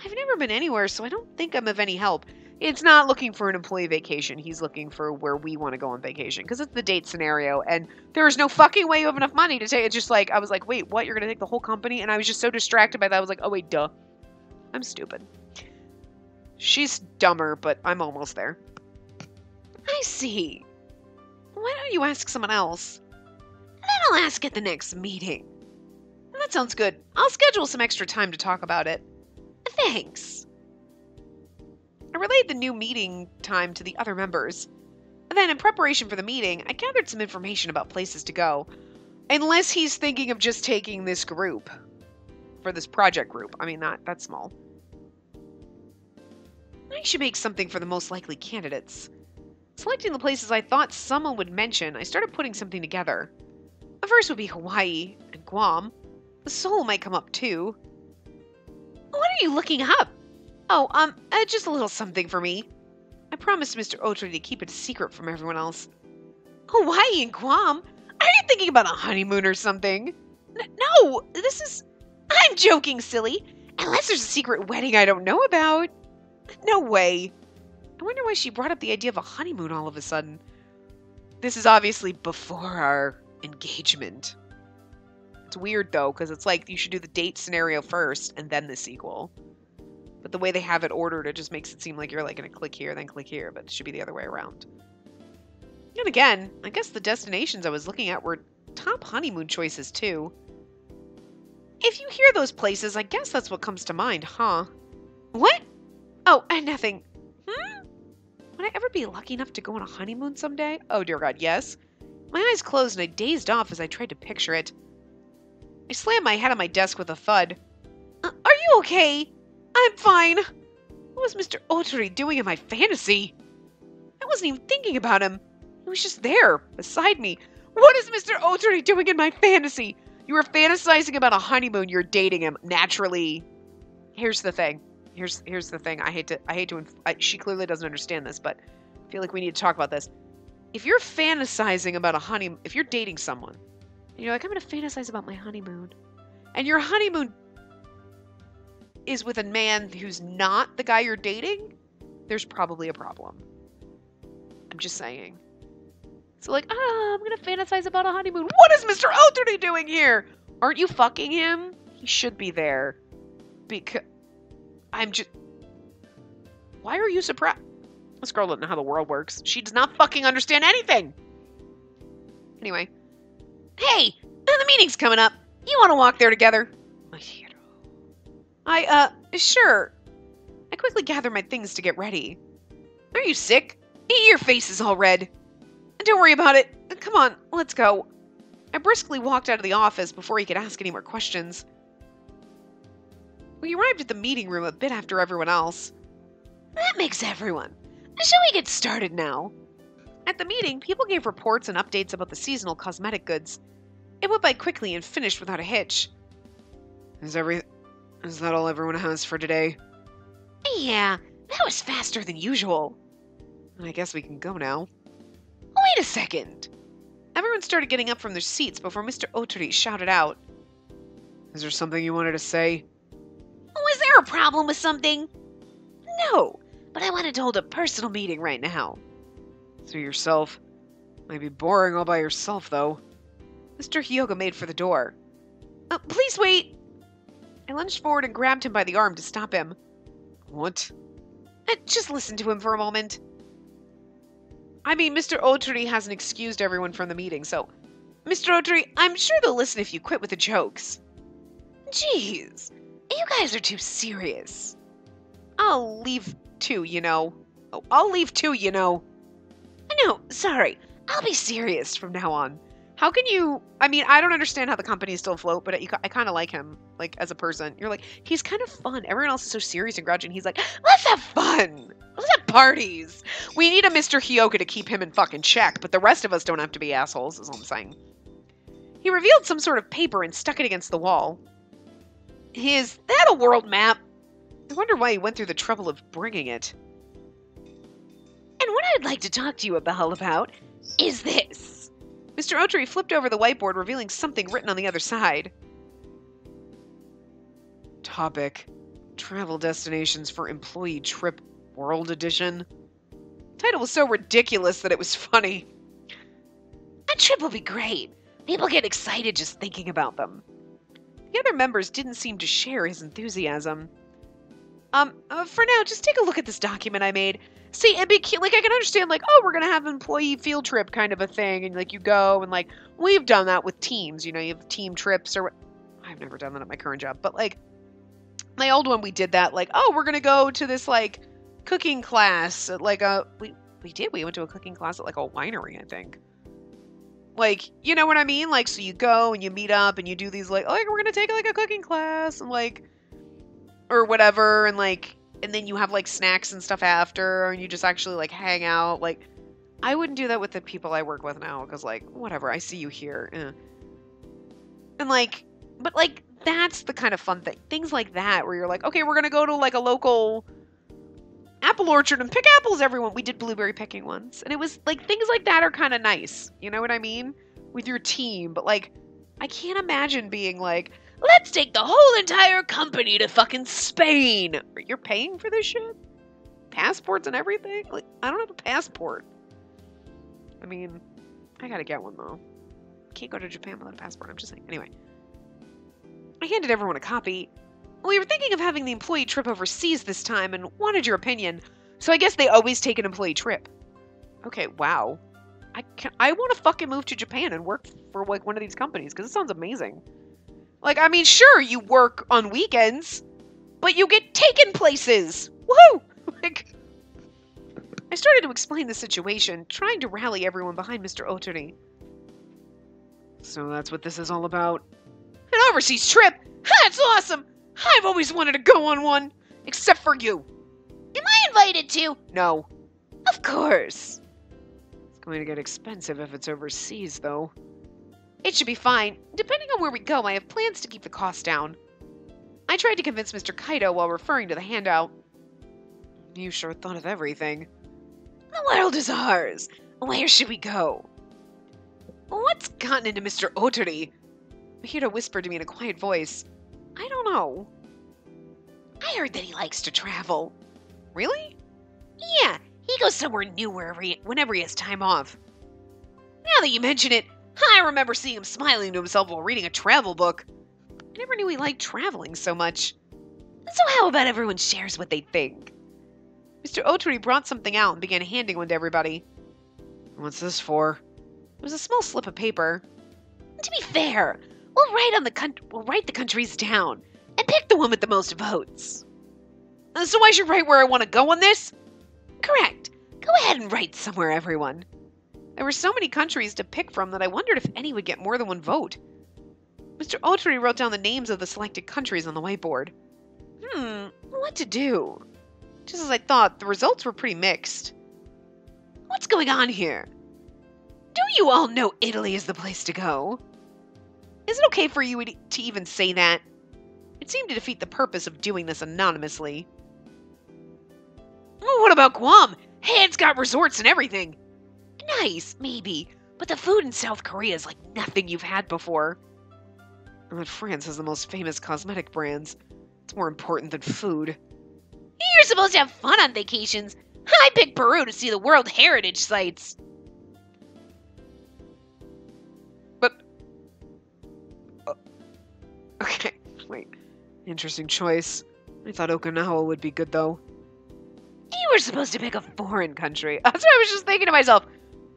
I've never been anywhere, so I don't think I'm of any help. It's not looking for an employee vacation. He's looking for where we want to go on vacation. Because it's the date scenario, and there's no fucking way you have enough money to take it. Just like, I was like, wait, what? You're going to take the whole company? And I was just so distracted by that. I was like, oh, wait, duh. I'm stupid. She's dumber, but I'm almost there. I see. Why don't you ask someone else? Then I'll ask at the next meeting. That sounds good. I'll schedule some extra time to talk about it. Thanks. I relayed the new meeting time to the other members. And then, in preparation for the meeting, I gathered some information about places to go. Unless he's thinking of just taking this group. For this project group. I mean, that's small. I should make something for the most likely candidates. Selecting the places I thought someone would mention, I started putting something together. The first would be Hawaii and Guam. Seoul might come up too. What are you looking up? Oh, just a little something for me. I promised Mr. Otri to keep it a secret from everyone else. Hawaii and Guam? Are you thinking about a honeymoon or something? No, this is... I'm joking, silly. Unless there's a secret wedding I don't know about. No way. I wonder why she brought up the idea of a honeymoon all of a sudden. This is obviously before our engagement. It's weird, though, because it's like you should do the date scenario first and then the sequel. But the way they have it ordered, it just makes it seem like you're like going to click here, then click here, but it should be the other way around. And again, I guess the destinations I was looking at were top honeymoon choices, too. If you hear those places, I guess that's what comes to mind, huh? What? Oh, nothing. Would I ever be lucky enough to go on a honeymoon someday? Oh, dear God, yes. My eyes closed and I dazed off as I tried to picture it. I slammed my head on my desk with a thud. Are you okay? I'm fine. What was Mr. Otri doing in my fantasy? I wasn't even thinking about him. He was just there, beside me. What is Mr. Otri doing in my fantasy? You were fantasizing about a honeymoon. You're dating him. Naturally. Here's the thing. Here's the thing. She clearly doesn't understand this, but I feel like we need to talk about this. If you're fantasizing about a honeymoon, if you're dating someone, and you're like, I'm going to fantasize about my honeymoon, and your honeymoon is with a man who's not the guy you're dating, there's probably a problem. I'm just saying. So like, I'm going to fantasize about a honeymoon. What is Mr. Otri doing here? Aren't you fucking him? He should be there. Because... Why are you surprised? This girl doesn't know how the world works. She does not fucking understand anything. Anyway. Hey! The meeting's coming up. You want to walk there together? My hero. Sure. I quickly gather my things to get ready. Are you sick? Your face is all red. Don't worry about it. Come on, let's go. I briskly walked out of the office before he could ask any more questions. We arrived at the meeting room a bit after everyone else. That makes everyone. Shall we get started now? At the meeting, people gave reports and updates about the seasonal cosmetic goods. It went by quickly and finished without a hitch. Is that all everyone has for today? Yeah, that was faster than usual. I guess we can go now. Wait a second. Everyone started getting up from their seats before Mr. Otri shouted out. Is there something you wanted to say? Was there a problem with something? No, but I wanted to hold a personal meeting right now. To yourself? Might be boring all by yourself, though. Mr. Hyoga made for the door. Please wait! I lunged forward and grabbed him by the arm to stop him. What? Just listen to him for a moment. I mean, Mr. Otri hasn't excused everyone from the meeting, so... Mr. Otri, I'm sure they'll listen if you quit with the jokes. Jeez, you guys are too serious. I'll leave too, you know. No, sorry. I'll be serious from now on. How can you... I mean, I don't understand how the company is still afloat, but I kind of like him, like, as a person. You're like, he's kind of fun. Everyone else is so serious and grudging. He's like, let's have fun. Let's have parties. We need a Mr. Hyoga to keep him in fucking check, but the rest of us don't have to be assholes, is all I'm saying. He revealed some sort of paper and stuck it against the wall. Is that a world map? I wonder why he went through the trouble of bringing it. And what I'd like to talk to you about is this. Mr. Otri flipped over the whiteboard, revealing something written on the other side. Topic: Travel Destinations for Employee Trip World Edition. The title was so ridiculous that it was funny. A trip will be great. People get excited just thinking about them. The other members didn't seem to share his enthusiasm. For now, just take a look at this document I made. See, it'd be cute. Like, I can understand, like, oh, we're going to have an employee field trip kind of a thing. And, like, you go and, like, we've done that with teams. You know, you have team trips or... I've never done that at my current job. But, like, my old one, we did that. Like, oh, we're going to go to this, like, cooking class. At, like, we did. We went to a cooking class at, like, a winery, I think. Like, you know what I mean? Like, so you go and you meet up and you do these, like, oh, we're going to take, like, a cooking class. And, like... or whatever, and like, and then you have like snacks and stuff after, and you just actually like hang out. Like, I wouldn't do that with the people I work with now, because, like, whatever, I see you here. And, like, but, like, that's the kind of fun thing. Things like that, where you're like, okay, we're going to go to, like, a local apple orchard and pick apples, everyone. We did blueberry picking once. And it was, like, things like that are kind of nice. You know what I mean? With your team. But, like, I can't imagine being like, let's take the whole entire company to fucking Spain. You're paying for this shit? Passports and everything? Like, I don't have a passport. I mean, I gotta get one, though. Can't go to Japan without a passport, I'm just saying. Anyway. I handed everyone a copy. We were thinking of having the employee trip overseas this time and wanted your opinion. So I guess they always take an employee trip. Okay, wow. I want to fucking move to Japan and work for, like, one of these companies, because it sounds amazing. Like, I mean, sure, you work on weekends, but you get taken places. Woohoo! Like, I started to explain the situation, trying to rally everyone behind Mr. Otoni. So that's what this is all about. An overseas trip? That's awesome! I've always wanted to go on one, except for you. Am I invited to? No. Of course. It's going to get expensive if it's overseas, though. It should be fine. Depending on where we go, I have plans to keep the cost down. I tried to convince Mr. Kaito while referring to the handout. You sure thought of everything. The world is ours. Where should we go? What's gotten into Mr. Otoni? Mahito whispered to me in a quiet voice. I don't know. I heard that he likes to travel. Really? Yeah, he goes somewhere new whenever he has time off. Now that you mention it, I remember seeing him smiling to himself while reading a travel book. I never knew he liked traveling so much. So how about everyone shares what they think? Mr. Otoni brought something out and began handing one to everybody. What's this for? It was a small slip of paper. To be fair, we'll write the countries down and pick the one with the most votes. So I should write where I want to go on this? Correct. Go ahead and write somewhere, everyone. There were so many countries to pick from that I wondered if any would get more than one vote. Mr. Otoni wrote down the names of the selected countries on the whiteboard. What to do? Just as I thought, the results were pretty mixed. What's going on here? Do you all know Italy is the place to go? Is it okay for you to even say that? It seemed to defeat the purpose of doing this anonymously. Oh, what about Guam? Hey, it's got resorts and everything. Nice, maybe, but the food in South Korea is like nothing you've had before. And that France has the most famous cosmetic brands. It's more important than food. You're supposed to have fun on vacations. I picked Peru to see the World Heritage sites. But... okay, wait. Interesting choice. I thought Okinawa would be good, though. You were supposed to pick a foreign country. That's what I was just thinking to myself.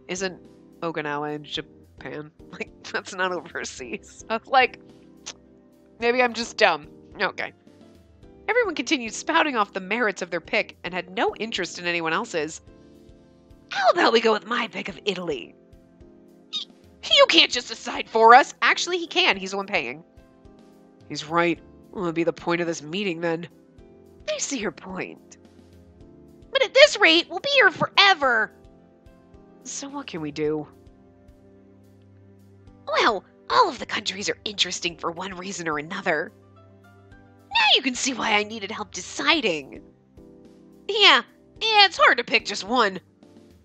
Isn't Okinawa in Japan? Like, that's not overseas. I was like, maybe I'm just dumb. Okay. Everyone continued spouting off the merits of their pick and had no interest in anyone else's. How about we go with my pick of Italy? You can't just decide for us. Actually, he can. He's the one paying. He's right. What would be the point of this meeting, then? I see your point. But at this rate, we'll be here forever. So what can we do? Well, all of the countries are interesting for one reason or another. Now you can see why I needed help deciding. Yeah, it's hard to pick just one.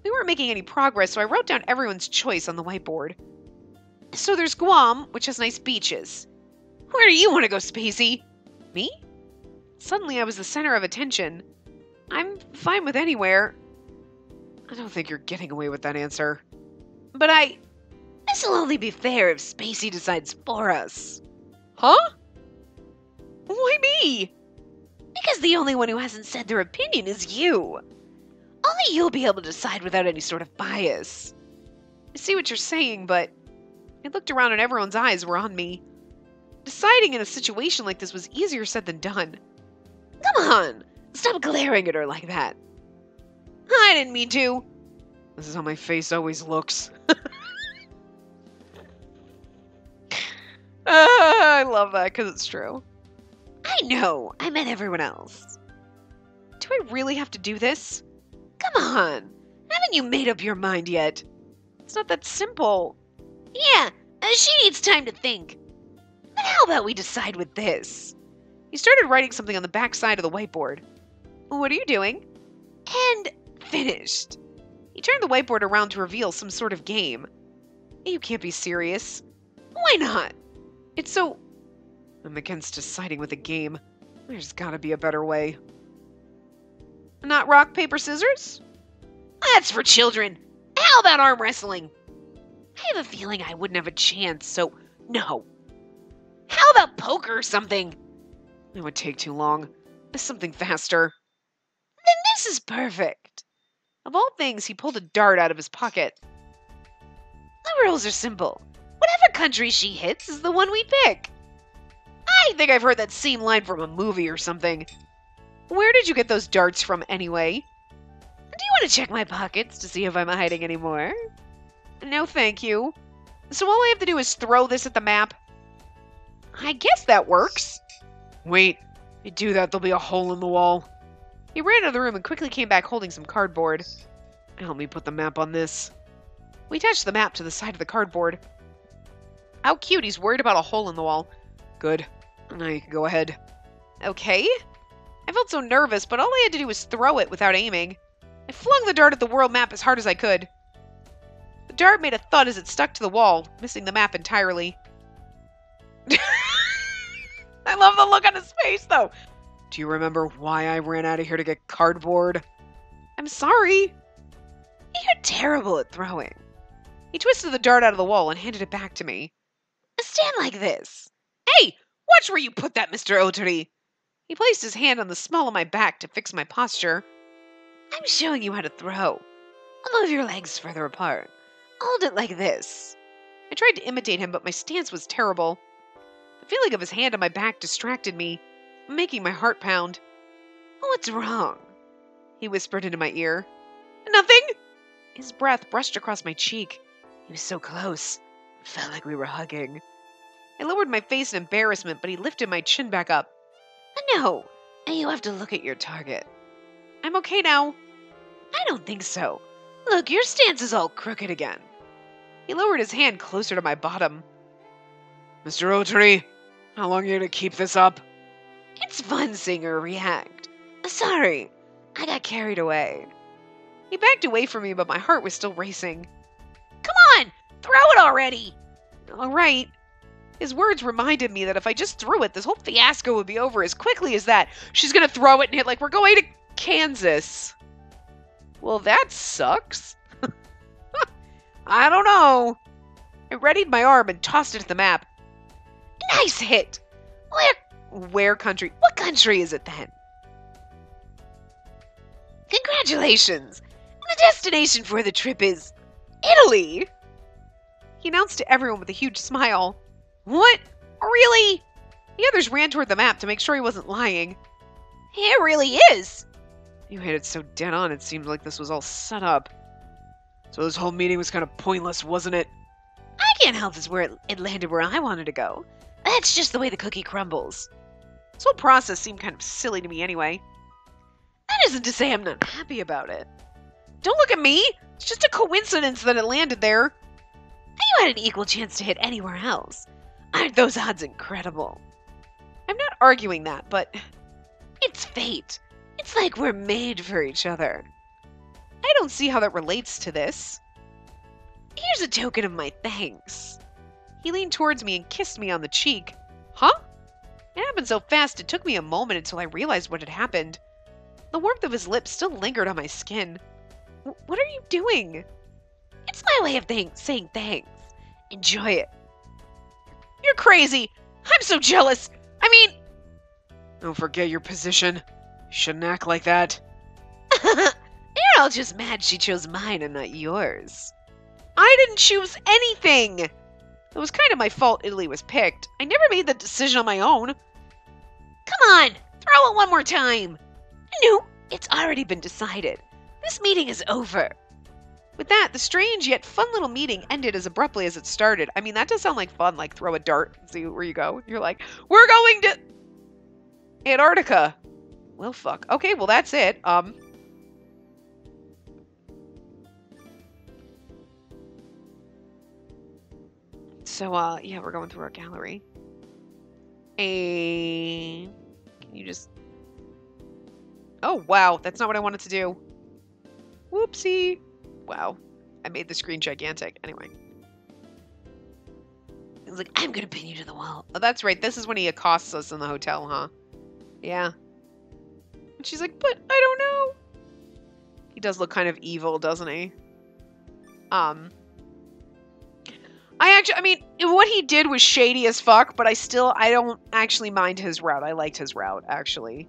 We weren't making any progress, so I wrote down everyone's choice on the whiteboard. So there's Guam, which has nice beaches. Where do you want to go, Spacey? Me? Suddenly I was the center of attention. I'm fine with anywhere. I don't think you're getting away with that answer. But this'll only be fair if Spacey decides for us. Huh? Why me? Because the only one who hasn't said their opinion is you. Only you'll be able to decide without any sort of bias. I see what you're saying, but I looked around and everyone's eyes were on me. Deciding in a situation like this was easier said than done. Come on, stop glaring at her like that. I didn't mean to. This is how my face always looks. I love that because it's true. I know, I meant everyone else. Do I really have to do this? Come on, Haven't you made up your mind yet? It's not that simple. Yeah, she needs time to think. But how about we decide with this? He started writing something on the back side of the whiteboard. What are you doing? And finished. He turned the whiteboard around to reveal some sort of game. You can't be serious. Why not? It's so... I'm against deciding with a game. There's gotta be a better way. Not rock, paper, scissors? That's for children. How about arm wrestling? I have a feeling I wouldn't have a chance, so no. How about poker or something? It would take too long. There's something faster. Then this is perfect. Of all things, he pulled a dart out of his pocket. The rules are simple. Whatever country she hits is the one we pick. I think I've heard that same line from a movie or something. Where did you get those darts from anyway? Do you want to check my pockets to see if I'm hiding any more? No, thank you. So all I have to do is throw this at the map? I guess that works. Wait, if you do that, there'll be a hole in the wall. He ran out of the room and quickly came back holding some cardboard. Help me put the map on this. We attached the map to the side of the cardboard. How cute, he's worried about a hole in the wall. Good. Now you can go ahead. Okay. I felt so nervous, but all I had to do was throw it without aiming. I flung the dart at the world map as hard as I could. The dart made a thud as it stuck to the wall, missing the map entirely. I love the look on his face, though. Do you remember why I ran out of here to get cardboard? I'm sorry. You're terrible at throwing. He twisted the dart out of the wall and handed it back to me. Stand like this. Hey, watch where you put that, Mr. Oteri. He placed his hand on the small of my back to fix my posture. I'm showing you how to throw. Move your legs further apart. Hold it like this. I tried to imitate him, but my stance was terrible. The feeling of his hand on my back distracted me, making my heart pound. What's wrong? He whispered into my ear. Nothing. His breath brushed across my cheek. He was so close. It felt like we were hugging. I lowered my face in embarrassment, but he lifted my chin back up. No, you have to look at your target. I'm okay now. I don't think so. Look, your stance is all crooked again. He lowered his hand closer to my bottom. Mr. Oteri, how long are you going to keep this up? It's fun seeing her react. Sorry, I got carried away. He backed away from me, but my heart was still racing. Come on, throw it already. All right. His words reminded me that if I just threw it, this whole fiasco would be over as quickly as that. She's going to throw it and hit like we're going to Kansas. Well, that sucks. I don't know. I readied my arm and tossed it at the map. Nice hit. Where country? What country is it then? Congratulations. The destination for the trip is Italy. He announced to everyone with a huge smile. What? Really? The others ran toward the map to make sure he wasn't lying. It really is. You hit it so dead on, it seemed like this was all set up. So this whole meeting was kind of pointless, wasn't it? I can't help this where it landed where I wanted to go. That's just the way the cookie crumbles. This whole process seemed kind of silly to me anyway. That isn't to say I'm not happy about it. Don't look at me! It's just a coincidence that it landed there. You had an equal chance to hit anywhere else. Aren't those odds incredible? I'm not arguing that, but it's fate. It's like we're made for each other. I don't see how that relates to this. Here's a token of my thanks. He leaned towards me and kissed me on the cheek. Huh? It happened so fast it took me a moment until I realized what had happened. The warmth of his lips still lingered on my skin. What are you doing? It's my way of saying thanks. Enjoy it. You're crazy. I'm so jealous. I mean... Don't forget your position. You shouldn't act like that. You're all just mad she chose mine and not yours. I didn't choose anything. It was kind of my fault Italy was picked. I never made that decision on my own. Come on, throw it one more time. No, it's already been decided. This meeting is over. With that, the strange yet fun little meeting ended as abruptly as it started. I mean, that does sound like fun, like throw a dart and see where you go. You're like, we're going to Antarctica. Well, fuck. Okay, well, that's it. So, yeah, we're going through our gallery. Can you just... Oh, wow. That's not what I wanted to do. Whoopsie. Wow. I made the screen gigantic. Anyway. He's like, I'm gonna pin you to the wall. Oh, that's right. This is when he accosts us in the hotel, huh? Yeah. And she's like, but I don't know. He does look kind of evil, doesn't he? I mean, what he did was shady as fuck, but I don't actually mind his route. I liked his route, actually.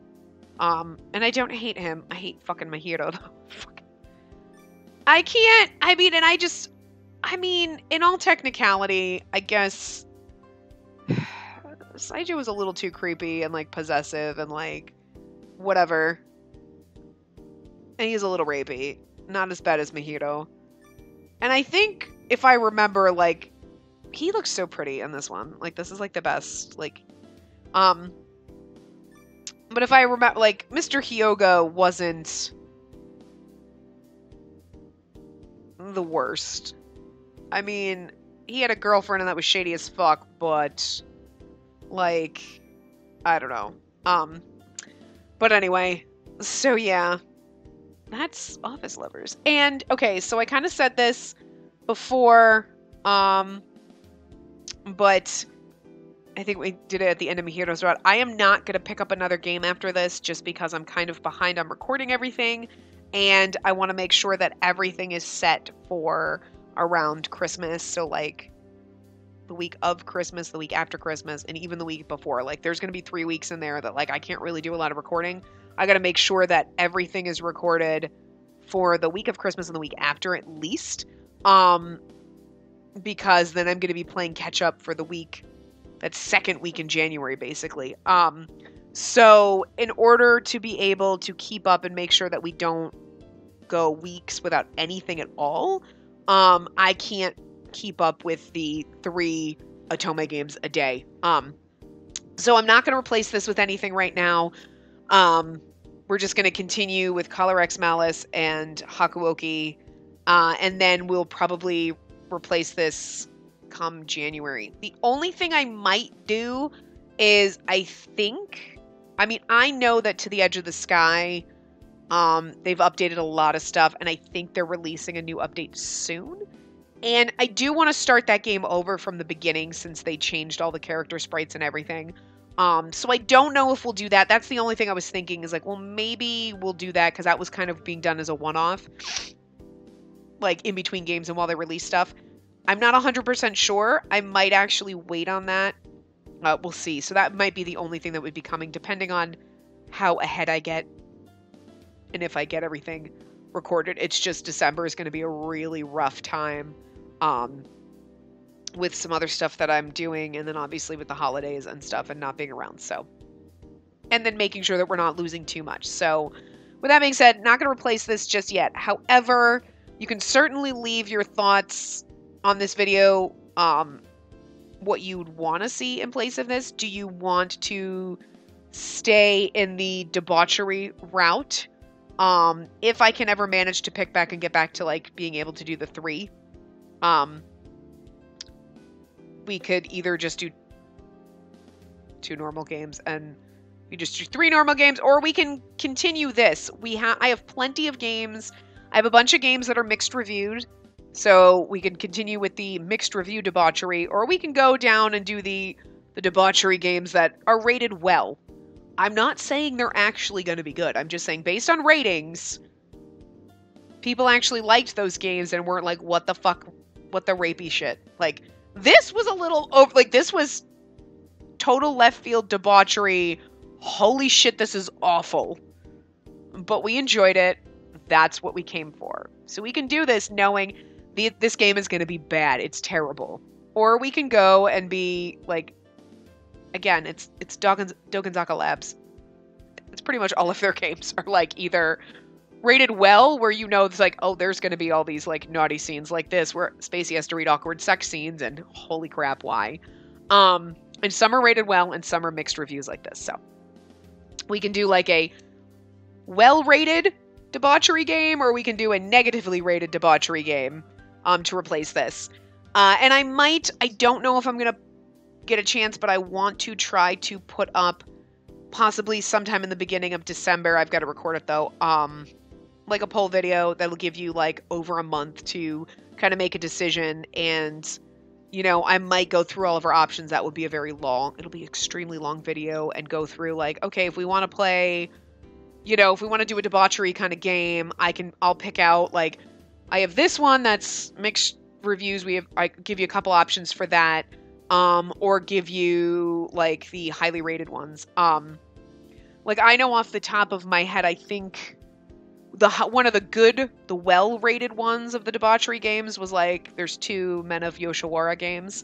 And I don't hate him. I hate fucking Mahiro, though. I can't, I mean, in all technicality, I guess Saijo was a little too creepy and, like, possessive and, like, whatever. And he's a little rapey. Not as bad as Mahiro. And I think, if I remember, like, he looks so pretty in this one. Like, this is, like, the best, like, but if I remember, like, Mr. Hyoga wasn't the worst. I mean, he had a girlfriend and that was shady as fuck, but, like, I don't know. But anyway, so yeah, that's Office Lovers. And, okay, so I kind of said this before, but I think we did it at the end of Mihiro's route. I am not going to pick up another game after this just because I'm kind of behind on recording everything, and I want to make sure that everything is set for around Christmas. So, like, the week of Christmas, the week after Christmas, and even the week before. Like, there's going to be 3 weeks in there that, like, I can't really do a lot of recording. I got to make sure that everything is recorded for the week of Christmas and the week after at least. Because then I'm going to be playing catch up for the week, that second week in January, basically. So in order to be able to keep up and make sure that we don't go weeks without anything at all, I can't keep up with the 3 Otome games a day. So I'm not going to replace this with anything right now. We're just going to continue with Color X Malice and Hakuoki, and then we'll probably replace this come January. The only thing I might do is I know that To the Edge of the Sky, they've updated a lot of stuff, and I think they're releasing a new update soon. And I do want to start that game over from the beginning since they changed all the character sprites and everything. So I don't know if we'll do that. That's the only thing I was thinking is like, well, maybe we'll do that because that was kind of being done as a one-off, like in between games and while they release stuff. I'm not 100% sure. I might actually wait on that. We'll see. So that might be the only thing that would be coming, depending on how ahead I get and if I get everything recorded. It's just December is going to be a really rough time with some other stuff that I'm doing, and then obviously with the holidays and stuff and not being around. So, and then making sure that we're not losing too much. So with that being said, not going to replace this just yet. However, you can certainly leave your thoughts on this video, what you'd want to see in place of this. Do you want to stay in the debauchery route? If I can ever manage to pick back and get back to, like, being able to do the 3, we could either just do 2 normal games and we just do 3 normal games, or we can continue this. I have plenty of games. I have a bunch of games that are mixed reviewed, so we can continue with the mixed review debauchery, or we can go down and do the debauchery games that are rated well. I'm not saying they're actually going to be good. I'm just saying based on ratings, people actually liked those games and weren't like, what the fuck, what the rapey shit. Like, this was a little, like, this was total left field debauchery. Holy shit, this is awful. But we enjoyed it. That's what we came for. So we can do this knowing this game is going to be bad. It's terrible. Or we can go and be, like, again, it's Dokenzaka Labs. It's pretty much all of their games are, like, either rated well, where you know it's like, oh, there's going to be all these, like, naughty scenes like this, where Spacey has to read awkward sex scenes, and holy crap, why? And some are rated well, and some are mixed reviews like this. So we can do, like, a well-rated debauchery game, or we can do a negatively rated debauchery game to replace this. And I don't know if I'm going to get a chance, but I want to try to put up possibly sometime in the beginning of December. I've got to record it though. Like a poll video that'll give you like over a month to kind of make a decision. And, I might go through all of our options. That would be it'll be extremely long video and go through like, okay, if we want to play, if we want to do a debauchery kind of game, I'll pick out like, I have this one that's mixed reviews. I give you a couple options for that. Or give you like the highly rated ones. Like I know off the top of my head, I think one of the well-rated ones of the debauchery games was like, there's 2 Men of Yoshiwara games.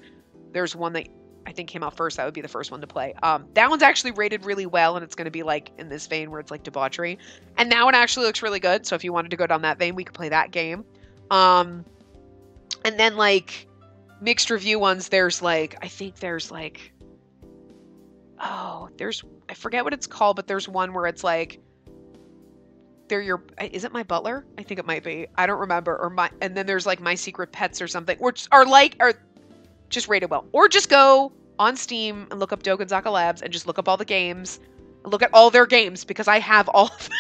There's one that I think came out first. That would be the first one to play. That one's actually rated really well, and it's going to be like in this vein where it's like debauchery. And that one actually looks really good. So if you wanted to go down that vein, we could play that game. And then like mixed review ones, I forget what it's called, but there's one where it's like, is it My Butler? I think it might be. I don't remember. And then there's like My Secret Pets or something, which are just rated well. Or just go on Steam and look up Dokenzaka Labs and just look up all the games and look at all their games, because I have all of them.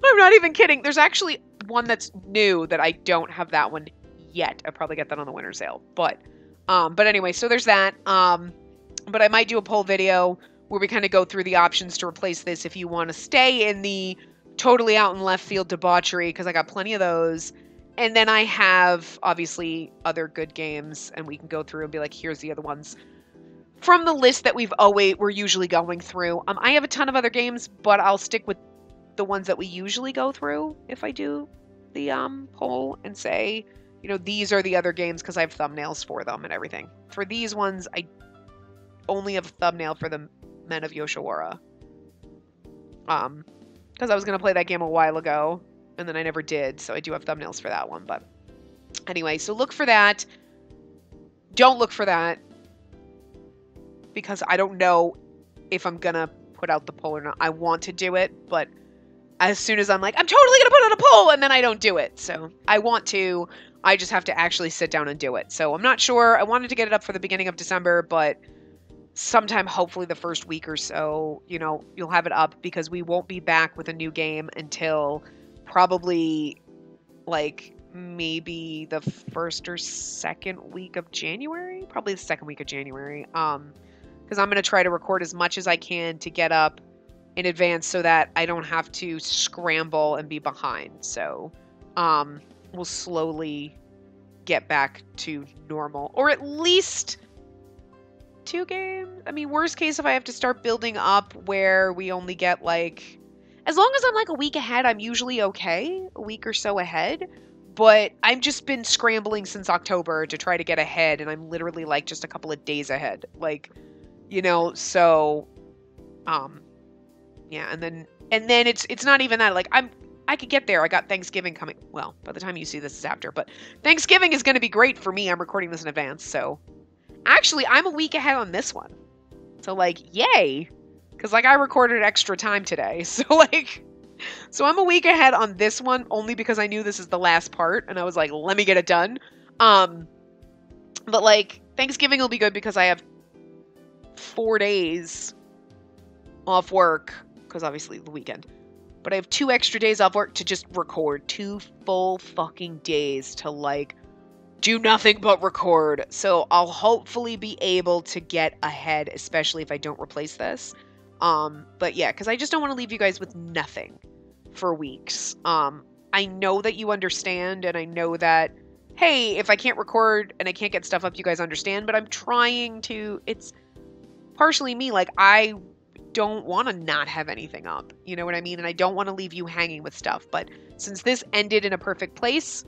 I'm not even kidding. There's actually one that's new that I don't have that one yet. I'll probably get that on the winter sale. But anyway, so there's that. But I might do a poll video where we kind of go through the options to replace this if you want to stay in the totally out in left field debauchery, because I got plenty of those. And then I have, obviously, other good games, and we can go through and be like, here's the other ones from the list that we're usually going through. I have a ton of other games, but I'll stick with the ones that we usually go through if I do the poll and say, these are the other games, because I have thumbnails for them and everything. For these ones, I only have a thumbnail for the Men of Yoshiwara. Because I was going to play that game a while ago, and then I never did, so I do have thumbnails for that one. But anyway, so look for that. Don't look for that, because I don't know if I'm going to put out the poll or not. I want to do it, but as soon as I'm like, I'm totally going to put out a poll, and then I don't do it. So I want to. I just have to actually sit down and do it. So I'm not sure. I wanted to get it up for the beginning of December, but sometime, hopefully the first week or so, you'll have it up, because we won't be back with a new game until probably like maybe the first or second week of January, probably the second week of January. Because I'm going to try to record as much as I can to get up in advance so that I don't have to scramble and be behind. So, we'll slowly get back to normal, or at least 2 games. I mean, worst case, if I have to start building up where we only get like, as long as I'm like a week ahead, I'm usually okay, a week or so ahead. But I've just been scrambling since October to try to get ahead, and I'm literally like just a couple of days ahead. Like, so, yeah, and then it's not even that. Like, I could get there. I got Thanksgiving coming. Well, by the time you see this is after, but Thanksgiving is going to be great for me. I'm recording this in advance, so actually, I'm a week ahead on this one. So, like, yay. Because, like, I recorded extra time today. So, I'm a week ahead on this one only because I knew this is the last part. And I was like, let me get it done. But, like, Thanksgiving will be good because I have 4 days off work. Because, obviously, the weekend. But I have 2 extra days off work to just record. 2 full fucking days to, like, do nothing but record. So I'll hopefully be able to get ahead, especially if I don't replace this. But yeah, because I just don't want to leave you guys with nothing for weeks. I know that you understand, and I know that, hey, if I can't record and I can't get stuff up, you guys understand, but I'm trying to, it's partially me, like, I don't want to not have anything up, you know what I mean? And I don't want to leave you hanging with stuff, but since this ended in a perfect place,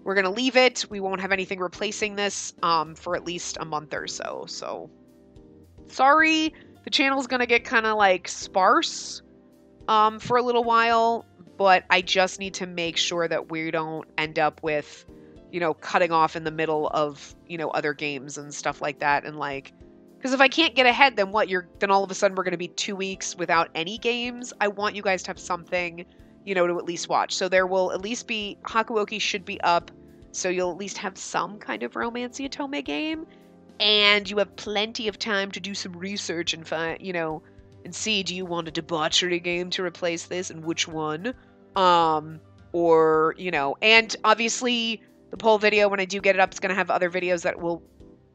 we're going to leave it. We won't have anything replacing this for at least a month or so. So, sorry, the channel's going to get kind of like sparse for a little while, but I just need to make sure that we don't end up with, cutting off in the middle of, other games and stuff like that. And like, because if I can't get ahead, then what? Then all of a sudden we're going to be 2 weeks without any games. I want you guys to have something, to at least watch. So there will at least be, Hakuoki should be up So you'll at least have some kind of romancy Otome game, and you have plenty of time to do some research and find, and see, do you want a debauchery game to replace this, and which one? Or, and obviously the poll video, when I do get it up, is going to have other videos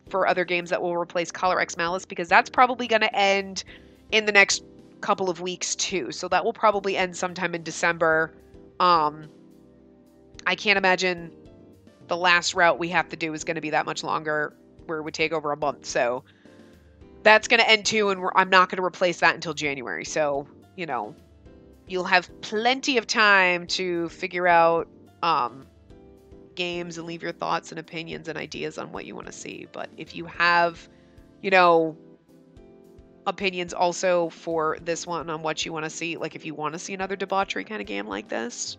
for other games that will replace Color X Malice, because that's probably going to end in the next couple of weeks too. So that will probably end sometime in December. I can't imagine the last route we have to do is going to be that much longer, where it would take over a month. So that's going to end too, and I'm not going to replace that until January. So, you'll have plenty of time to figure out games and leave your thoughts and opinions and ideas on what you want to see. But if you have, opinions also for this one on what you want to see, like if you want to see another debauchery kind of game like this,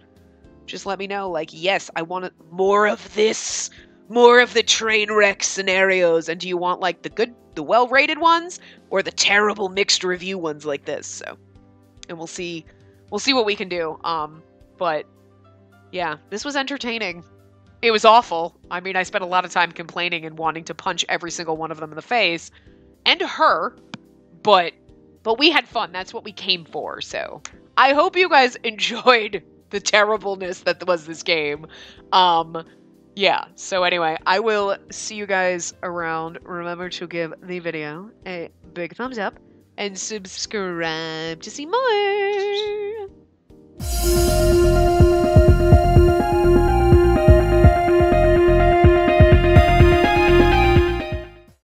just let me know. Like, yes, I want more of this, more of the train wreck scenarios. And do you want like the well-rated ones, or the terrible mixed review ones like this? So, and we'll see what we can do. But yeah, this was entertaining. It was awful. I mean, I spent a lot of time complaining and wanting to punch every single one of them in the face, and her, but we had fun. That's what we came for. So I hope you guys enjoyed the terribleness that was this game. Yeah, so anyway, I will see you guys around. Remember to give the video a big thumbs up and subscribe to see more.